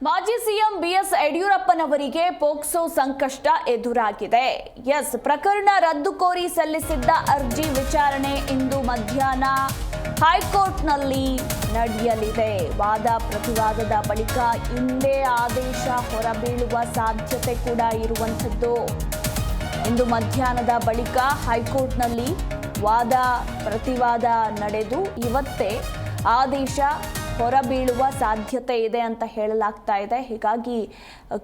ಮಾಜಿ CM BS ಯಡಿಯೂರಪ್ಪನವರಿಗೆ POCSO ಸಂಕಷ್ಟ ಎದುರಾಗಿದೆ. ಪ್ರಕರಣ ರದ್ದು ಕೋರಿ ಸಲ್ಲಿಸಿದ್ದ ಅರ್ಜಿ ವಿಚಾರಣೆ ಇಂದು ಮಧ್ಯಾಹ್ನ ಹೈಕೋರ್ಟ್ನಲ್ಲಿ ನಡೆಯಲಿದೆ. ವಾದ ಪ್ರತಿವಾದದ ಬಳಿಕ ಇಂದೇ ಆದೇಶ ಹೊರಬೀಳುವ ಸಾಧ್ಯತೆ ಕೂಡ ಇರುವಂಥದ್ದು. ಇಂದು ಮಧ್ಯಾಹ್ನದ ಬಳಿಕ ಹೈಕೋರ್ಟ್ನಲ್ಲಿ ವಾದ ಪ್ರತಿವಾದ ನಡೆದು ಇವತ್ತೇ ಆದೇಶ ಹೊರಬೀಳುವ ಸಾಧ್ಯತೆ ಇದೆ ಅಂತ ಹೇಳಲಾಗ್ತಾ ಇದೆ. ಹೀಗಾಗಿ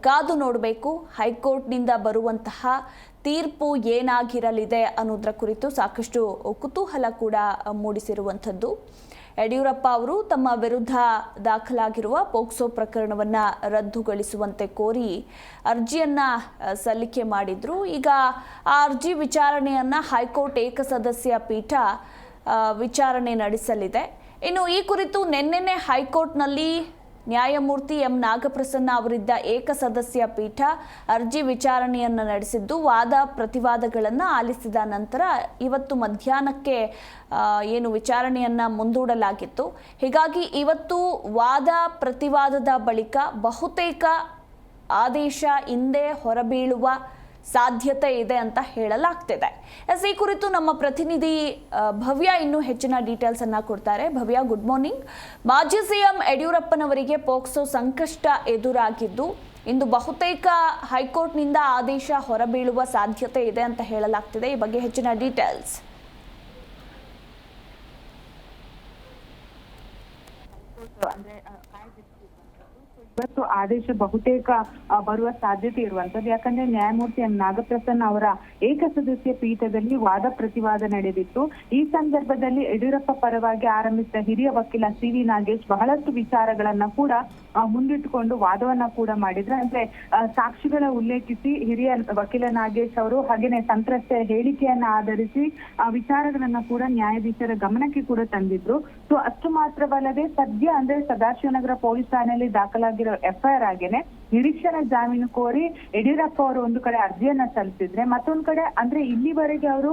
ಕಾದು ನೋಡಬೇಕು. ಹೈಕೋರ್ಟ್ನಿಂದ ಬರುವಂತಹ ತೀರ್ಪು ಏನಾಗಿರಲಿದೆ ಅನ್ನೋದರ ಕುರಿತು ಸಾಕಷ್ಟು ಕುತೂಹಲ ಕೂಡ ಮೂಡಿಸಿರುವಂಥದ್ದು. ಯಡಿಯೂರಪ್ಪ ಅವರು ತಮ್ಮ ವಿರುದ್ಧ ದಾಖಲಾಗಿರುವ ಪೋಕ್ಸೋ ಪ್ರಕರಣವನ್ನು ರದ್ದುಗೊಳಿಸುವಂತೆ ಕೋರಿ ಅರ್ಜಿಯನ್ನು ಸಲ್ಲಿಕೆ ಮಾಡಿದ್ರು. ಈಗ ಆ ಅರ್ಜಿ ವಿಚಾರಣೆಯನ್ನು ಹೈಕೋರ್ಟ್ ಏಕಸದಸ್ಯ ಪೀಠ ವಿಚಾರಣೆ ನಡೆಸಲಿದೆ. ಇನ್ನು ಈ ಕುರಿತು ನಿನ್ನೆ ಹೈಕೋರ್ಟ್ನಲ್ಲಿ ನ್ಯಾಯಮೂರ್ತಿ ಎಂ ನಾಗಪ್ರಸನ್ನ ಅವರಿದ್ದ ಏಕಸದಸ್ಯ ಪೀಠ ಅರ್ಜಿ ವಿಚಾರಣೆಯನ್ನು ನಡೆಸಿದ್ದು, ವಾದ ಪ್ರತಿವಾದಗಳನ್ನು ಆಲಿಸಿದ ನಂತರ ಇವತ್ತು ಮಧ್ಯಾಹ್ನಕ್ಕೆ ಏನು ವಿಚಾರಣೆಯನ್ನು ಮುಂದೂಡಲಾಗಿತ್ತು. ಹೀಗಾಗಿ ಇವತ್ತು ವಾದ ಪ್ರತಿವಾದದ ಬಳಿಕ ಬಹುತೇಕ ಆದೇಶ ಹಿಂದೆ ಹೊರಬೀಳುವ ಸಾಧ್ಯತೆ ಇದೆ ಅಂತ ಹೇಳಲಾಗ್ತಿದೆ. ಈ ಕುರಿತು ನಮ್ಮ ಪ್ರತಿನಿಧಿ ಭವ್ಯ ಇನ್ನೂ ಹೆಚ್ಚಿನ ಡೀಟೇಲ್ಸ್ ಅನ್ನ ಕೊಡ್ತಾರೆ. ಭವ್ಯ, ಗುಡ್ ಮಾರ್ನಿಂಗ್. ಮಾಜಿ ಸಿಎಂ ಯಡಿಯೂರಪ್ಪನವರಿಗೆ ಪೋಕ್ಸೋ ಸಂಕಷ್ಟ ಎದುರಾಗಿದ್ದು ಇಂದು ಬಹುತೇಕ ಹೈಕೋರ್ಟ್ನಿಂದ ಆದೇಶ ಹೊರಬೀಳುವ ಸಾಧ್ಯತೆ ಇದೆ ಅಂತ ಹೇಳಲಾಗ್ತಿದೆ. ಈ ಬಗ್ಗೆ ಹೆಚ್ಚಿನ ಡೀಟೇಲ್ಸ್. ಇವತ್ತು ಆದೇಶ ಬಹುತೇಕ ಬರುವ ಸಾಧ್ಯತೆ ಇರುವಂತದ್ದು. ಯಾಕಂದ್ರೆ ನ್ಯಾಯಮೂರ್ತಿ ಎಂ ನಾಗಪ್ರಸನ್ನ ಅವರ ಏಕಸದಸ್ಯ ಪೀಠದಲ್ಲಿ ವಾದ ಪ್ರತಿವಾದ ನಡೆದಿತ್ತು. ಈ ಸಂದರ್ಭದಲ್ಲಿ ಯಡಿಯೂರಪ್ಪ ಪರವಾಗಿ ಆರಂಭಿಸಿದ ಹಿರಿಯ ವಕೀಲ ಸಿ.ವಿ. ನಾಗೇಶ್ ಬಹಳಷ್ಟು ವಿಚಾರಗಳನ್ನ ಕೂಡ ಮುಂದಿಟ್ಟುಕೊಂಡು ವಾದವನ್ನ ಕೂಡ ಮಾಡಿದ್ರು. ಅಂದ್ರೆ ಸಾಕ್ಷಿಗಳ ಉಲ್ಲೇಖಿಸಿ ಹಿರಿಯ ವಕೀಲ ನಾಗೇಶ್ ಅವರು ಹಾಗೇನೆ ಸಂತ್ರಸ್ತೆಯ ಹೇಳಿಕೆಯನ್ನ ಆಧರಿಸಿ ವಿಚಾರಗಳನ್ನ ಕೂಡ ನ್ಯಾಯಾಧೀಶರ ಗಮನಕ್ಕೆ ಕೂಡ ತಂದಿದ್ರು. ಸೊ ಅಷ್ಟು ಮಾತ್ರವಲ್ಲದೆ ಸದ್ಯ ಅಂದ್ರೆ ಸದಾಶಿವನಗರ ಪೊಲೀಸ್ ಠಾಣೆಯಲ್ಲಿ ದಾಖಲಾಗಿರೋ ಎಫ್ಐಆರ್ ಆಗೇನೆ ನಿರೀಕ್ಷಣಾ ಜಾಮೀನು ಕೋರಿ ಯಡಿಯೂರಪ್ಪ ಅವರು ಒಂದು ಕಡೆ ಅರ್ಜಿಯನ್ನ ಸಲ್ಲಿಸಿದ್ರೆ, ಮತ್ತೊಂದು ಕಡೆ ಅಂದ್ರೆ ಇಲ್ಲಿವರೆಗೆ ಅವರು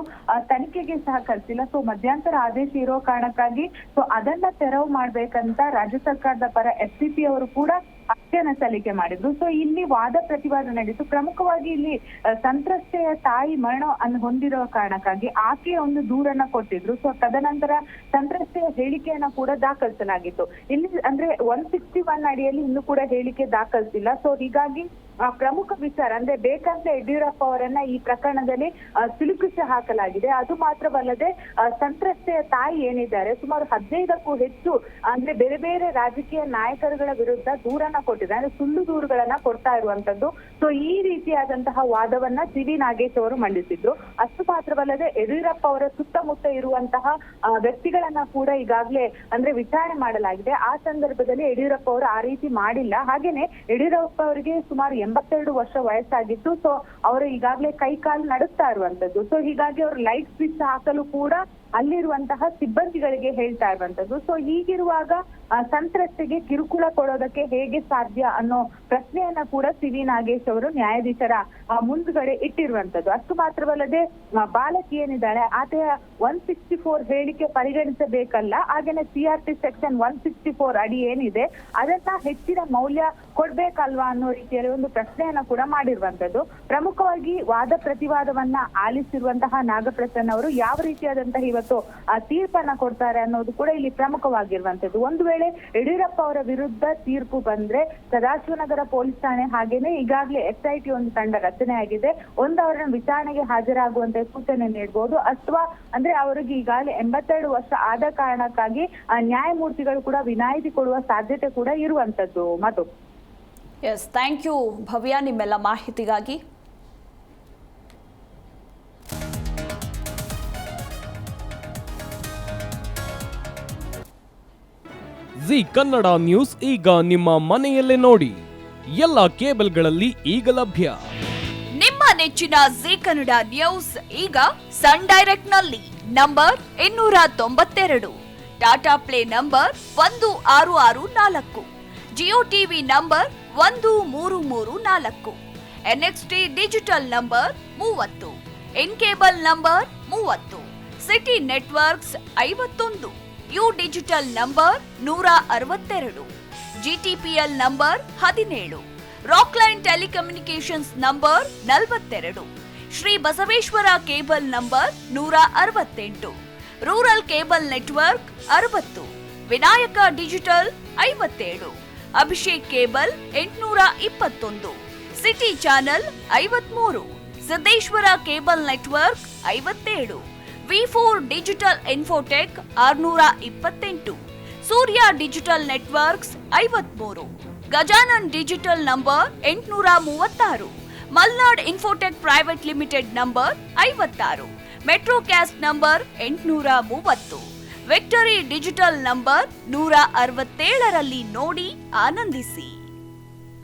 ತನಿಖೆಗೆ ಸಹಕರಿಸಿಲ್ಲ. ಸೊ ಮಧ್ಯಂತರ ಆದೇಶ ಇರೋ ಕಾರಣಕ್ಕಾಗಿ ಸೊ ಅದನ್ನ ತೆರವು ಮಾಡ್ಬೇಕಂತ ರಾಜ್ಯ ಸರ್ಕಾರದ ಪರ ಎಸ್ಪಿಪಿ ಅವರು ಕೂಡ ಅರ್ಜಿಯನ್ನ ಸಲ್ಲಿಕೆ ಮಾಡಿದ್ರು. ಸೊ ಇಲ್ಲಿ ವಾದ ಪ್ರತಿವಾದ ನಡೀತು. ಪ್ರಮುಖವಾಗಿ ಇಲ್ಲಿ ಸಂತ್ರಸ್ತೆಯ ತಾಯಿ ಮರಣ ಹೊಂದಿರೋ ಕಾರಣಕ್ಕಾಗಿ ಆಕೆಯ ಒಂದು ದೂರನ್ನ ಕೊಟ್ಟಿದ್ರು. ಸೊ ತದನಂತರ ಸಂತ್ರಸ್ತೆಯ ಹೇಳಿಕೆಯನ್ನ ಕೂಡ ದಾಖಲಿಸಲಾಗಿತ್ತು. ಇಲ್ಲಿ ಅಂದ್ರೆ 161 ಅಡಿಯಲ್ಲಿ ಇನ್ನೂ ಕೂಡ ಹೇಳಿಕೆ ದಾಖಲಿಸಿಲ್ಲ. ಸೊ ಹೀಗಾಗಿ ಪ್ರಮುಖ ವಿಚಾರ ಅಂದ್ರೆ ಬೇಕಂತ ಯಡಿಯೂರಪ್ಪ ಅವರನ್ನ ಈ ಪ್ರಕರಣದಲ್ಲಿ ಸಿಲುಕಿಸಿ ಹಾಕಲಾಗಿದೆ. ಅದು ಮಾತ್ರವಲ್ಲದೆ ಸಂತ್ರಸ್ತೆಯ ತಾಯಿ ಏನಿದ್ದಾರೆ ಸುಮಾರು 15ಕ್ಕೂ ಹೆಚ್ಚು ಅಂದ್ರೆ ಬೇರೆ ಬೇರೆ ರಾಜಕೀಯ ನಾಯಕರುಗಳ ವಿರುದ್ಧ ದೂರನ್ನ ಕೊಟ್ಟಿದ್ದಾರೆ, ಅಂದ್ರೆ ಸುಳ್ಳು ದೂರುಗಳನ್ನ ಕೊಡ್ತಾ ಇರುವಂತದ್ದು. ಸೊ ಈ ರೀತಿಯಾದಂತಹ ವಾದವನ್ನ ಸಿ.ವಿ. ನಾಗೇಶ್ ಅವರು ಮಂಡಿಸಿದ್ರು. ಅಷ್ಟು ಮಾತ್ರವಲ್ಲದೆ ಯಡಿಯೂರಪ್ಪ ಅವರ ಸುತ್ತಮುತ್ತ ಇರುವಂತಹ ವ್ಯಕ್ತಿಗಳನ್ನ ಕೂಡ ಈಗಾಗಲೇ ಅಂದ್ರೆ ವಿಚಾರಣೆ ಮಾಡಲಾಗಿದೆ. ಆ ಸಂದರ್ಭದಲ್ಲಿ ಯಡಿಯೂರಪ್ಪ ಅವರು ಆ ರೀತಿ ಮಾಡಿಲ್ಲ. ಹಾಗೇನೆ ಯಡಿಯೂರಪ್ಪ ಅವರಿಗೆ ಸುಮಾರು 82 ವರ್ಷ ವಯಸ್ಸಾಗಿತ್ತು. ಸೊ ಅವರು ಈಗಾಗಲೇ ಕೈ ಕಾಲು ನಡೆಸ್ತಾ ಇರುವಂತದ್ದು. ಸೊ ಹೀಗಾಗಿ ಅವರು ಲೈಟ್ ಸ್ವಿಚ್ ಹಾಕಲು ಕೂಡ ಅಲ್ಲಿರುವಂತಹ ಸಿಬ್ಬಂದಿಗಳಿಗೆ ಹೇಳ್ತಾ ಇರುವಂತದ್ದು. ಸೊ ಹೀಗಿರುವಾಗ ಸಂತ್ರಸ್ತೆಗೆ ಕಿರುಕುಳ ಕೊಡೋದಕ್ಕೆ ಹೇಗೆ ಸಾಧ್ಯ ಅನ್ನೋ ಪ್ರಶ್ನೆಯನ್ನ ಕೂಡ ಸಿ.ವಿ. ನಾಗೇಶ್ ಅವರು ನ್ಯಾಯಾಧೀಶರ ಮುಂದ್ಗಡೆ ಇಟ್ಟಿರುವಂತದ್ದು. ಅಷ್ಟು ಮಾತ್ರವಲ್ಲದೆ ಬಾಲಕಿ ಏನಿದ್ದಾಳೆ ಆಕೆಯ 164 ಹೇಳಿಕೆ ಪರಿಗಣಿಸಬೇಕಲ್ಲ, ಹಾಗೇನೆ CRT ಸೆಕ್ಷನ್ 164 ಅಡಿ ಏನಿದೆ ಅದನ್ನ ಹೆಚ್ಚಿನ ಮೌಲ್ಯ ಕೊಡ್ಬೇಕಲ್ವಾ ಅನ್ನೋ ರೀತಿಯಲ್ಲಿ ಒಂದು ಪ್ರಶ್ನೆಯನ್ನ ಕೂಡ ಮಾಡಿರುವಂತದ್ದು. ಪ್ರಮುಖವಾಗಿ ವಾದ ಪ್ರತಿವಾದವನ್ನ ಆಲಿಸಿರುವಂತಹ ನಾಗಪ್ರಸನ್ನ ಅವರು ಯಾವ ರೀತಿಯಾದಂತಹ ಇವತ್ತು ತೀರ್ಪನ್ನ ಕೊಡ್ತಾರೆ ಅನ್ನೋದು ಕೂಡ ಇಲ್ಲಿ ಪ್ರಮುಖವಾಗಿರುವಂತದ್ದು. ಒಂದು ವೇಳೆ ಯಡಿಯೂರಪ್ಪ ಅವರ ವಿರುದ್ಧ ತೀರ್ಪು ಬಂದ್ರೆ ಸದಾಶಿವನಗರ ಪೊಲೀಸ್ ಠಾಣೆ ಹಾಗೇನೆ ಈಗಾಗಲೇ SIT ಒಂದು ತಂಡ ರಚನೆ ಆಗಿದೆ. ಅವರನ್ನ ವಿಚಾರಣೆಗೆ ಹಾಜರಾಗುವಂತೆ ಸೂಚನೆ ನೀಡಬಹುದು. ಅಥವಾ ಅಂದ್ರೆ ಅವರಿಗೆ ಈಗಾಗಲೇ 82 ವರ್ಷ ಆದ ಕಾರಣಕ್ಕಾಗಿ ನ್ಯಾಯಮೂರ್ತಿಗಳು ಕೂಡ ವಿನಾಯಿತಿ ಕೊಡುವ ಸಾಧ್ಯತೆ ಕೂಡ ಇರುವಂತದ್ದು. ಮಧು. ಥ್ಯಾಂಕ್ ಯು ಭವ್ಯ ನಿಮ್ಮೆಲ್ಲ ಮಾಹಿತಿಗಾಗಿ. ಜಿ ಕನ್ನಡ ನ್ಯೂಸ್ ಈಗ ನಿಮ್ಮ ಮನೆಯಲ್ಲೇ ನೋಡಿ. ಎಲ್ಲ ಕೇಬಲ್ಗಳಲ್ಲಿ ಈಗ ಲಭ್ಯ. ನಿಮ್ಮ ನೆಚ್ಚಿನ ಜಿ ಕನ್ನಡ ನ್ಯೂಸ್ ಈಗ ಸನ್ ಡೈರೆಕ್ಟ್ ನಲ್ಲಿ number 292, Tata play number 1664, Jio TV number 1334, NXT digital number 30, in cable number 30, city networks 51, U digital number 162, GTPL number 17, Rockline telecommunications number 42, Shri Basaveshwara cable number 168, rural cable network 60, Vinayaka digital 57, Abhishek cable 821, city channel 53, Siddeshwara cable network 57, V4 digital Infotech 628, Surya digital networks 53, Gajanan digital number 836, Malnad Infotech Private Limited number 56, Metrocast number 830, Victory Digital number 167ರಲ್ಲಿ ನೋಡಿ ಆನಂದಿಸಿ.